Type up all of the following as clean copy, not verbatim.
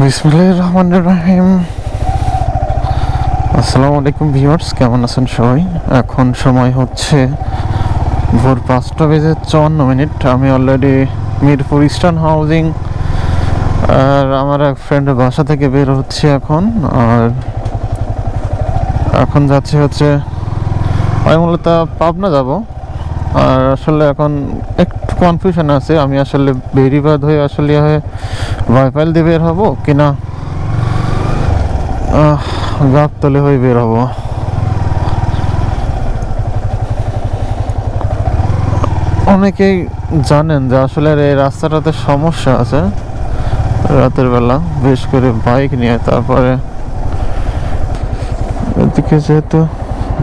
বিসমিল্লাহির রহমানির রহিম। আসসালামু আলাইকুম ভিউয়ার্স, কেমন আছেন সবাই? এখন সময় হচ্ছে ভোর 5:54। আমি অলরেডি মিরপুর ইস্টার্ন হাউজিং আর আমার এক ফ্রেন্ডের বাসা থেকে বের হচ্ছি এখন। আর এখন যাচ্ছি হচ্ছে আমি মূলত পাবনা যাব। আর আসলে এখন একটু কনফিউশন আছে, আমি আসলে বেরিবাদ হয়ে আসলে ভাইপাইল দিয়ে বের হবো কিনা গাবতলী হয়ে বের হবো। অনেকেই জানেন যে আসলে এই রাস্তাটাতে সমস্যা আছে রাতের বেলা, বেশ করে বাইক নিয়ে। তারপরে এদিকে যেহেতু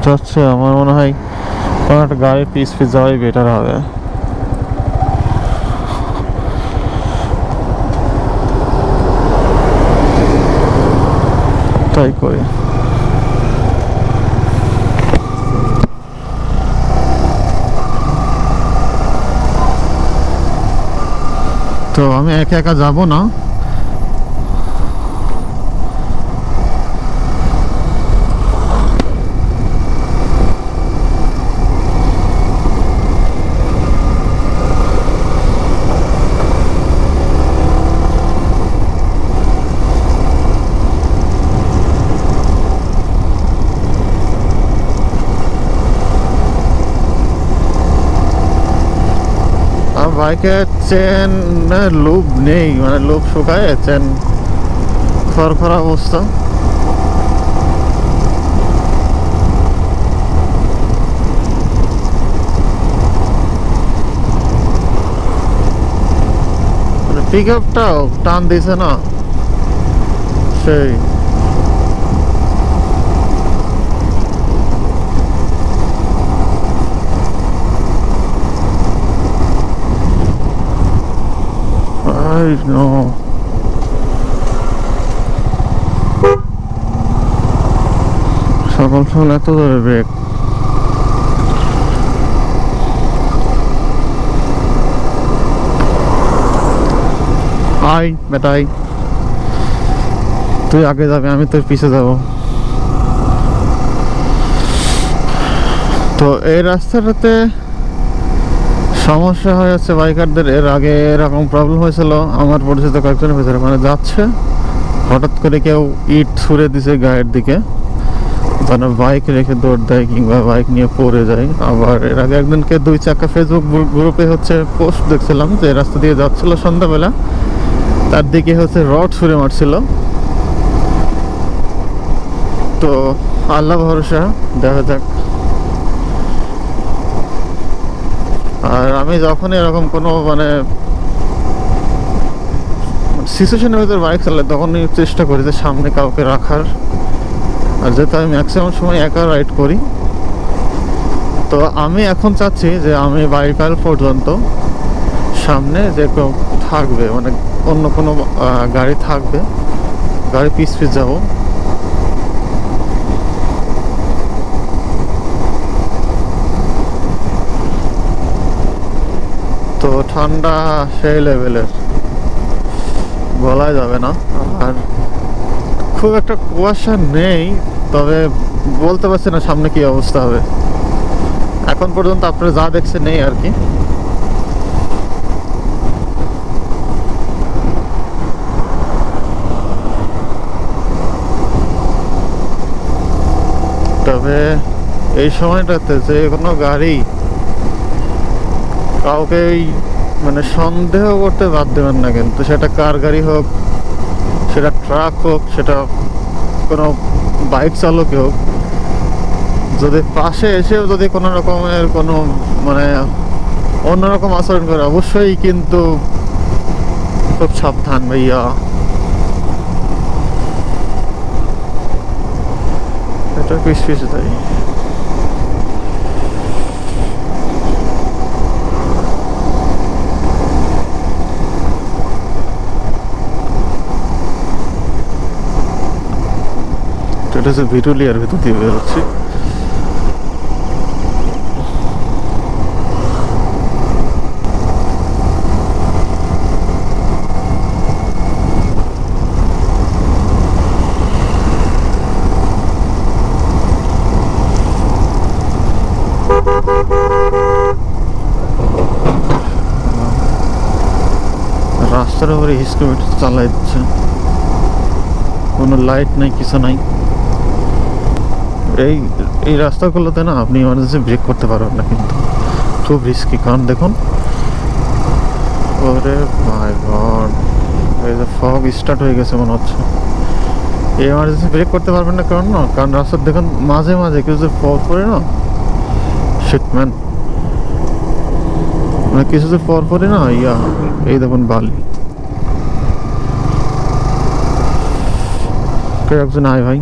যাচ্ছে, আমার মনে হয় কোনো একটা গাড়ির পিস যাওয়াই বেটার হবে। তাই করি। তো আমি একা একা যাব না, বাইকের চেন লুপ নেই, মানে লুপ শুকায় চেন খড়খড়া অবস্থা। পিক আপটাও টান দিছে না সেই। I know. সকাল সকাল এত ধরে ব্রেক। আই বেটাই, তুই আগে যাবে, আমি তোর পিছে যাব। তো এই রাস্তাটাতে সমস্যা হয়েছে বাইকারদের। এর আগে এরকম প্রবলেম হয়েছিল আমার পরিচিত কয়েকজনের ভিতরে, মানে যাচ্ছে হঠাৎ করে কেউ ইট ছুঁড়ে দিছে গায়ের দিকে, যেন বাইক রেখে দৌড় দেয় কিংবা বাইক নিয়ে পড়ে যায়। আবার এর আগে একদিনকে 2 চাকা ফেসবুক গ্রুপে হচ্ছে পোস্ট দেখছিলাম যে রাস্তা দিয়ে যাচ্ছিল সন্ধ্যাবেলা, তার দিকে হচ্ছে রড ছুঁড়ে মারছিল। তো আল্লাহ ভরসা, দেখা যাক। আর আমি যখন এরকম কোনো মানে সিচুয়েশনের ভিতরে বাইক চালাই, তখনই চেষ্টা করি যে সামনে কাউকে রাখার। আর যেহেতু আমি ম্যাক্সিমাম সময় একা রাইড করি, তো আমি এখন চাচ্ছি যে আমি বাইপাইল পর্যন্ত সামনে যে কেউ থাকবে, মানে অন্য কোনো গাড়ি থাকবে, গাড়ি পিস যাবো। তো ঠান্ডা সেই লেভেলের, বলা যাবে না। আর খুব একটা কুয়াশা নেই, তবে বলতে পারছি না সামনে কি অবস্থা হবে। এখন পর্যন্ত আপনারা যা দেখছেন নেই আর কি। তবে এই সময়টাতে যে কোনো গাড়ি কাউকেই মানে সন্দেহ করতে বাদ দেবেন না, কিন্তু সেটা কার গাড়ি হোক, সেটা ট্রাক হোক, সেটা কোনো বাইক চালকই হোক, যদি পাশে এসেও যদি কোনো রকমের কোনো মানে অন্যরকম আচরণ করে, অবশ্যই কিন্তু খুব সাবধান ভাইয়া। এটা পিস তাই। এটা হচ্ছে ভিটুলিয়ার ভিতর দিয়ে বেরোচ্ছি। রাস্তার উপরে হিসকে চালাই দিচ্ছে, কোনো লাইট নাই, কিছু নাই। এই এই রাস্তাগুলোতে না আপনি ইমার্জেন্সি ব্রেক করতে পারবেন না, কিন্তু খুব রিস্কি। কারণ দেখুন, ওরে মাই গড, এই যে ফগ স্টার্ট হয়ে গেছে মনে হচ্ছে। এমার্জেন্সি ব্রেক করতে পারবেন না, কারণ রাস্তার দেখুন মাঝে মাঝে কেউ যে ফগ করে না, শিটম্যান, মানে কিছু যে পর পরে না এই দেখুন বালি। কেউ একজন আয় ভাই।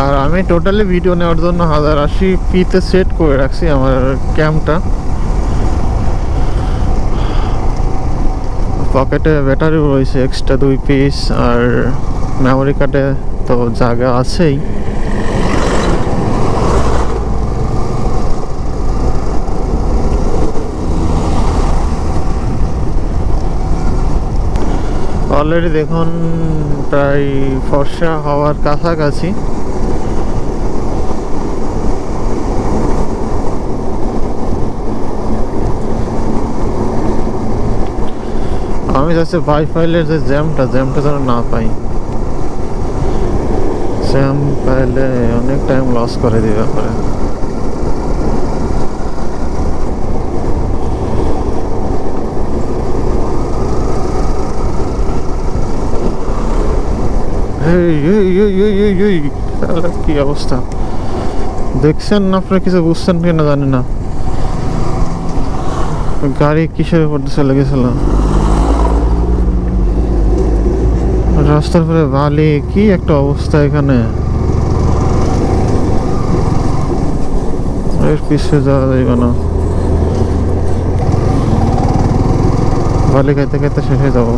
আর আমি টোটালি ভিডিও নেওয়ার জন্য 1080p-তে সেট করে রাখছি আমার ক্যামটা। পকেটে ব্যাটারি রয়েছে এক্সট্রা 2 পিস, আর মেমোরি কার্ডে তো জায়গা আছেই। অলরেডি দেখুন প্রায় ফর্সা হওয়ার কাছাকাছি। আমি যাচ্ছি ভাইফাইলের যে জ্যামটা যেন না পাই। জ্যাম পাইলে অনেক টাইম লস করে দিবে পরে। কি অবস্থা দেখছেন আপনারা? কিছু বুঝছেন কিনা জানি না, গাড়ি কিসের উপর চলে গেছিল। রাস্তার উপরে বালি, কি একটা অবস্থা এখানে। এর পিছিয়ে যাওয়া যাবে না, বালি খাইতে খাইতে শেষ হয়ে যাবো।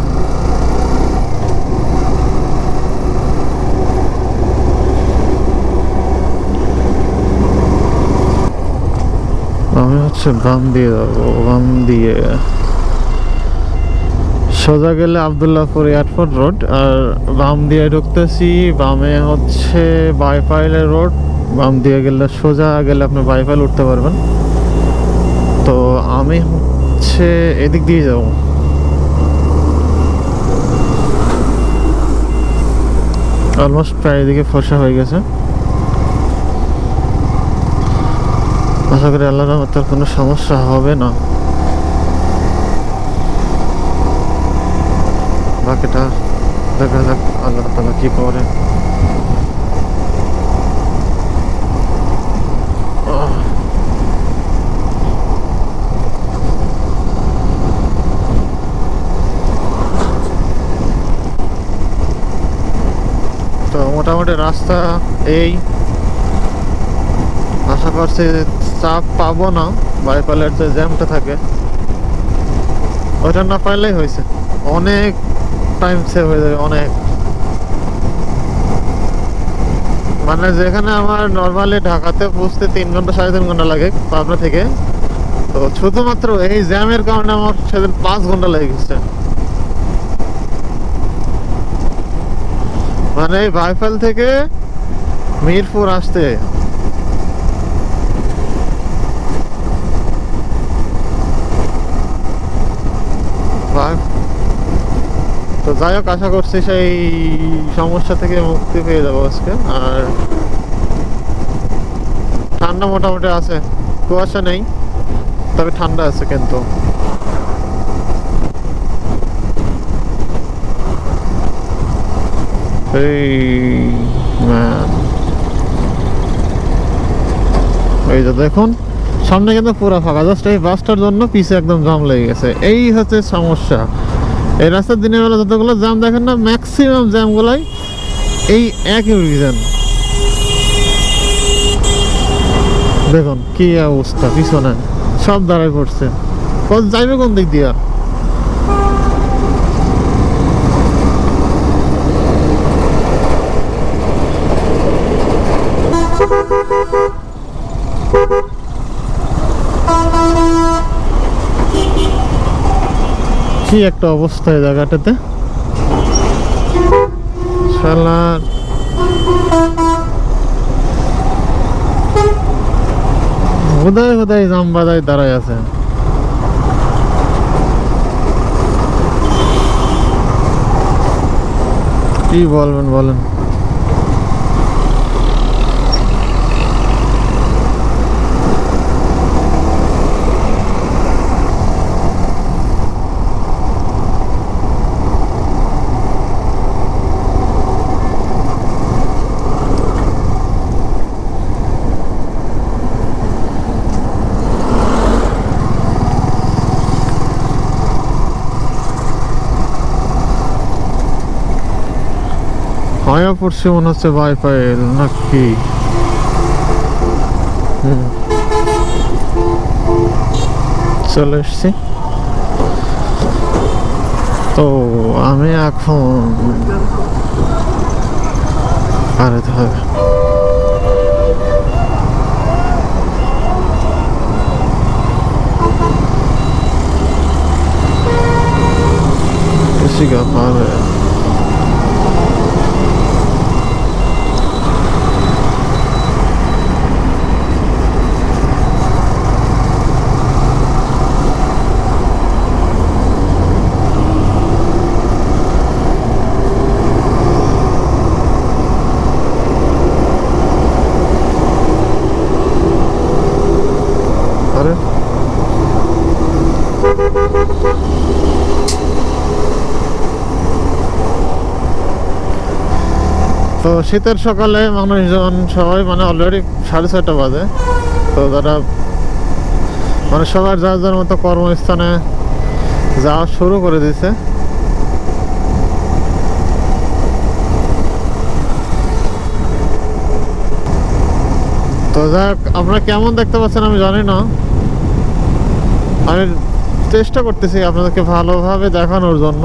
আমি হচ্ছে বাম দিয়ে যাবো, বাম দিয়ে সোজা গেলে আবদুল্লাহপুর এয়ারপোর্ট রোড, আর বাম দিয়ে ঢুকতেছি। বামে হচ্ছে বাইফাইলের রোড, বাম দিয়ে গেলে সোজা গেলে আপনি বাইফাইল উঠতে পারবেন। তো আমি হচ্ছে এদিক দিয়ে যাব। অলমোস্ট প্রায় এদিকে ফর্সা হয়ে গেছে। আশা করি আল্লাহর রহমতে কোনো সমস্যা হবে না। বাকিটা দেখা যাক আল্লাহ তাআলা কি করে। তো মোটামুটি রাস্তা এই, আশা করছি চাপ পাবো না। বাইপালের যে জ্যামটা থাকে ওইটা না পাইলেই হয়েছে, অনেক টাইম সেভ হয়ে যাবে, অনেক। মানে যেখানে আমার নর্মালি ঢাকাতে পৌঁছতে 3 ঘন্টা 3.5 ঘন্টা লাগে পাবনা থেকে, তো শুধুমাত্র এই জ্যামের কারণে আমার সেদিন 5 ঘন্টা লেগে গেছে। মানে এই বাইফাল থেকে মিরপুর আসতে। তো যাই হোক, আশা করছি সেই সমস্যা থেকে মুক্তি পেয়ে যাবো আজকে। আর ঠান্ডা মোটামুটি আছে, কুয়াশা নেই, তবে ঠান্ডা আছে কিন্তু। এই যে দেখুন সামনে কিন্তু পুরো ফাঁকা, জাস্ট এই বাসটার জন্য পিছে একদম জাম লেগে গেছে। এই হচ্ছে সমস্যা। এই রাস্তার দিনের বেলা যতগুলো জ্যাম দেখেন না, ম্যাক্সিমাম জ্যামগুলাই এই একই রিজন। দেখুন কি অবস্থা, পিছনে সব দাঁড়ায় পড়ছে। যাইবে কোন দিক দিয়া? কি একটা অবস্থা এই জায়গাটাতে, শালার। হুদাই হুদাই জামবাদাই দাঁড়ায় আছে। কি বলবেন বলেন? হয়ে পড়ছে মনে হচ্ছে ওয়াইফাই নাকি। চলে এসছি। তো আমি এখন আরে হবে siga paare আরে তো শীতের সকালে মানুষজন সবাই মানে অলরেডি 6:30 বাজে। তো তারা মানে সবার যার যার মতো কর্মস্থানে যাওয়া শুরু করে দিয়েছে। তো যাক, আপনারা কেমন দেখতে পাচ্ছেন আমি জানি না। আমি চেষ্টা করতেছি আপনাদেরকে ভালোভাবে দেখানোর জন্য।